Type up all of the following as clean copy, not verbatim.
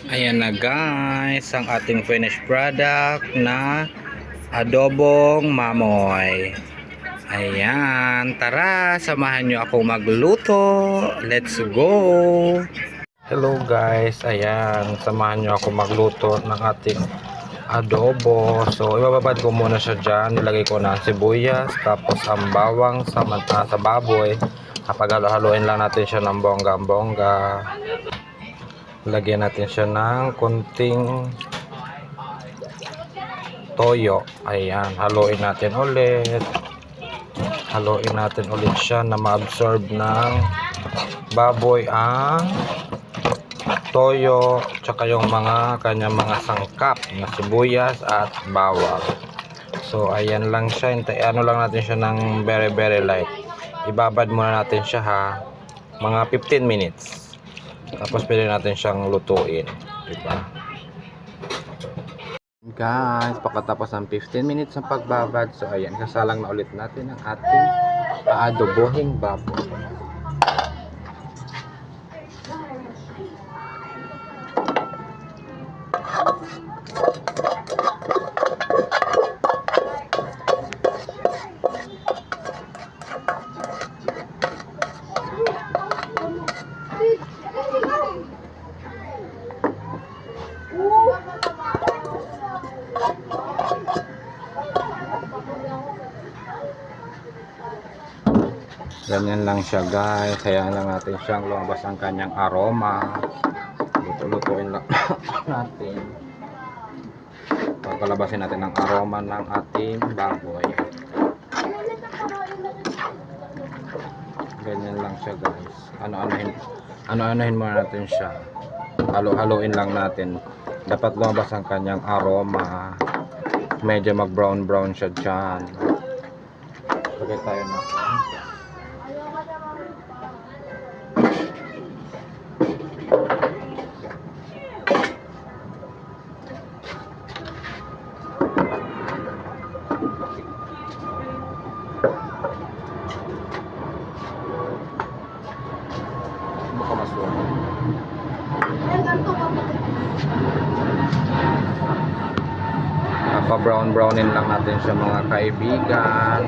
Ayan na guys, ang ating finished product na adobong mamoy. Ayan, tara, samahan nyo ako magluto. Let's go! Hello guys, ayan, samahan nyo ako magluto ng ating adobo. So, ibababad ko muna siya dyan. Nilagay ko na ang sibuyas, tapos ang bawang sa baboy. Kapag halo-haloin lang natin siya ng bongga-bongga. Lagyan natin siya ng konting toyo. Ayan, haluin natin ulit. Haluin natin ulit siya na ma-absorb ng baboy ang toyo, tsaka yung kanyang mga sangkap na sibuyas at bawang. So, ayan lang siya. Ano lang natin siya ng very very light. Ibabad muna natin siya ha. Mga 15 minutes. Tapos pwede natin siyang lutuin. Diba? Guys, pagkatapos ng 15 minutes ng pagbabad, so ayan, kasalang na ulit natin ang ating aadobohing baboy. Ganyan lang siya guys, hayaan lang natin siyang lumabas ang kanyang aroma. Luto-lutuin lang natin. Pagkalabasin natin ang aroma ng ating baboy. Ganyan lang siya guys. Ano-anohin muna natin siya. Halo-haloin lang natin. Dapat lumabas ang kanyang aroma. Medyo mag-brown-brown siya dyan. Lagay tayo na. Pa-brown-brownin lang natin siya mga kaibigan.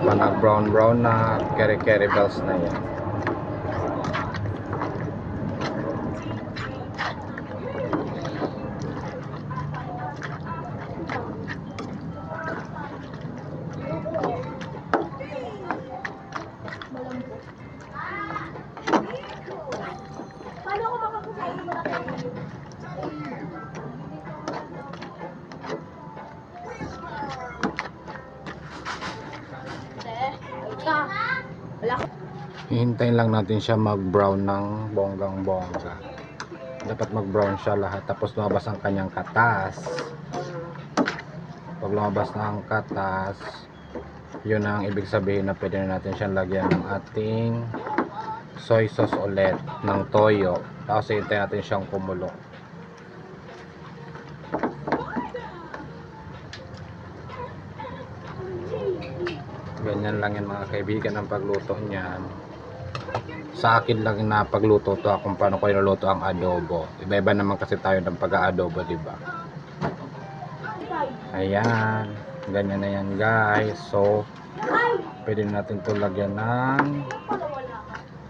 Nag-brown-brown na, keri-keri bells na yan. Hihintayin lang natin siya mag-brown ng bonggang-bongga. Dapat mag-brown siya lahat. Tapos lumabas ang kanyang katas. Pag lumabas na ang katas, yun ang ibig sabihin na pwede na natin siyang lagyan ng ating soy sauce ulit ng toyo. Tapos hihintayin natin siyang kumulo. Ganyan lang yan mga kaibigan ang pagluto niyan. Sa akin lang na pagluto to kung paano ko iluluto ang adobo. Iba-iba naman kasi tayo ng pag-aadobo, di ba? Ayan, ganyan na yan guys. So, pwede natin ito lagyan ng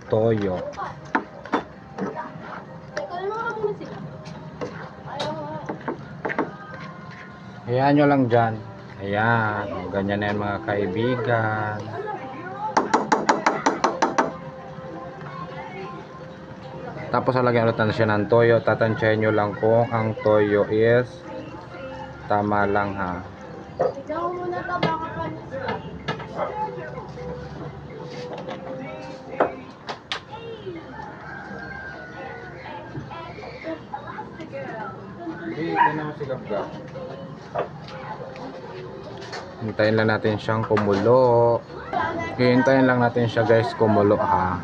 toyo. Ayan nyo lang dyan. Ayan, ganyan na yan mga kaibigan. Tapos lalagyan ulit na siya ng toyo. Tatansyahin nyo lang kung ang toyo is tama lang ha. Hintayin lang natin siyang kumulo. Hintayin lang natin siya guys kumulo ha.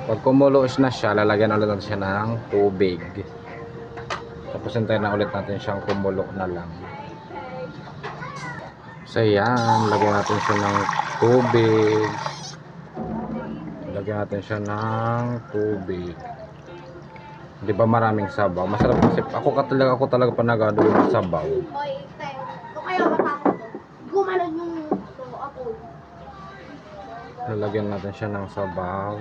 Pag kumulo na siya, lalagyan ulit natin siya ng tubig. Tapos hintayin na ulit natin siyang kumulo na lang. So yan, lagyan natin siya ng tubig. Lagyan natin siya ng tubig. Di ba maraming sabaw? Masarap kasi ako talaga pa nag-adobo ng sabaw. Hoy, tayo. So kaya matakot to. Gumanon yung ako. Lalagyan natin siya ng sabaw.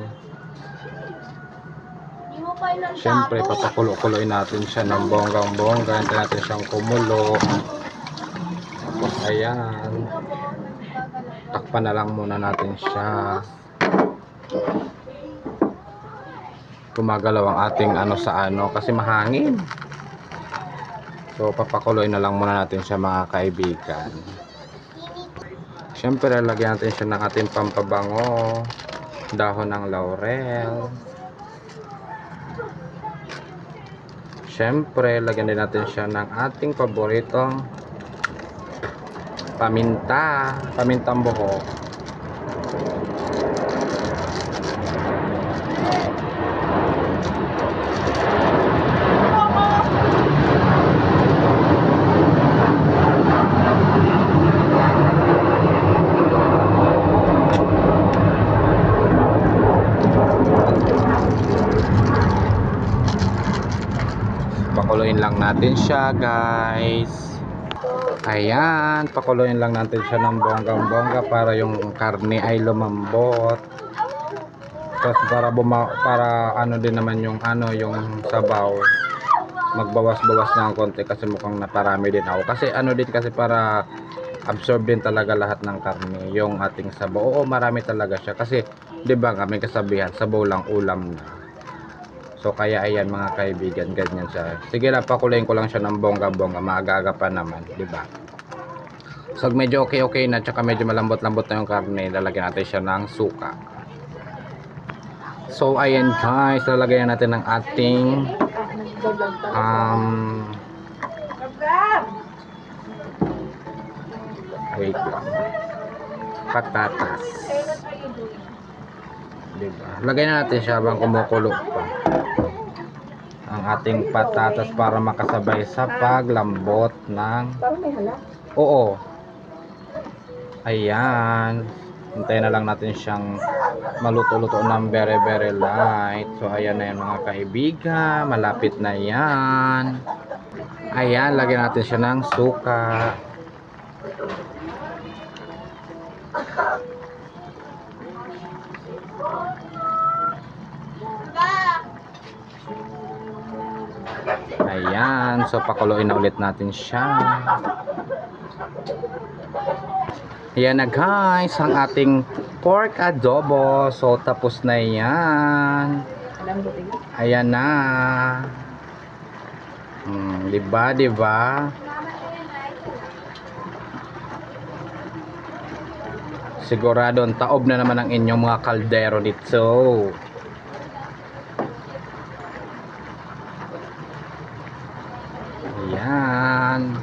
Hindi mo pa ilang Siyempre, papakulo-kuloy natin siya ng bonggang-bongga. Hintayin natin siyang kumulo. Tapos, ayan. Takpan na lang muna natin siya. Gumagalaw ang ating ano sa ano kasi mahangin. So, papakuloy na lang muna natin siya mga kaibigan. Siyempre, lalagyan natin siya ng ating pampabango. Dahon ng laurel. Siyempre, lagyan din natin siya ng ating paboritong pamintang buhok. Pakuluin lang natin siya, guys. Ayan, pakuluin lang natin siya ng bonggang-bongga para yung karne ay lumambot. Tapos para ano din naman yung yung sabaw magbawas-bawas ng konti kasi mukhang naparami din ako. Kasi kasi para absorb din talaga lahat ng karne yung ating sabaw. Oo, marami talaga siya kasi 'di ba may kasabihan, sabaw lang ulam na. So kaya ayan mga kaibigan, ganyan siya. Sige lang, pakulayin ko lang siya ng bongga-bongga, maaga-aga pa naman, 'di ba? So medyo okay na, tsaka medyo malambot-lambot na yung karne, lalagyan natin siya ng suka. So ayan guys, lalagyan natin ng ating wait lang, patatas. Diba? Lagyan na natin siya habang kumukulo pa ang ating patatas para makasabay sa paglambot ng oo. Ayan, hintayin na lang natin siyang maluto-luto ng very light. So ayan na yan mga kaibigan, malapit na yan. Ayan, lagyan natin siya ng suka. Ayan, so pakuluin na ulit natin siya. Ayan na guys, ang ating pork adobo. So tapos na yan. Ayan na. Diba? Sigurado ang taob na naman ang inyong mga kaldero dito. Ayan.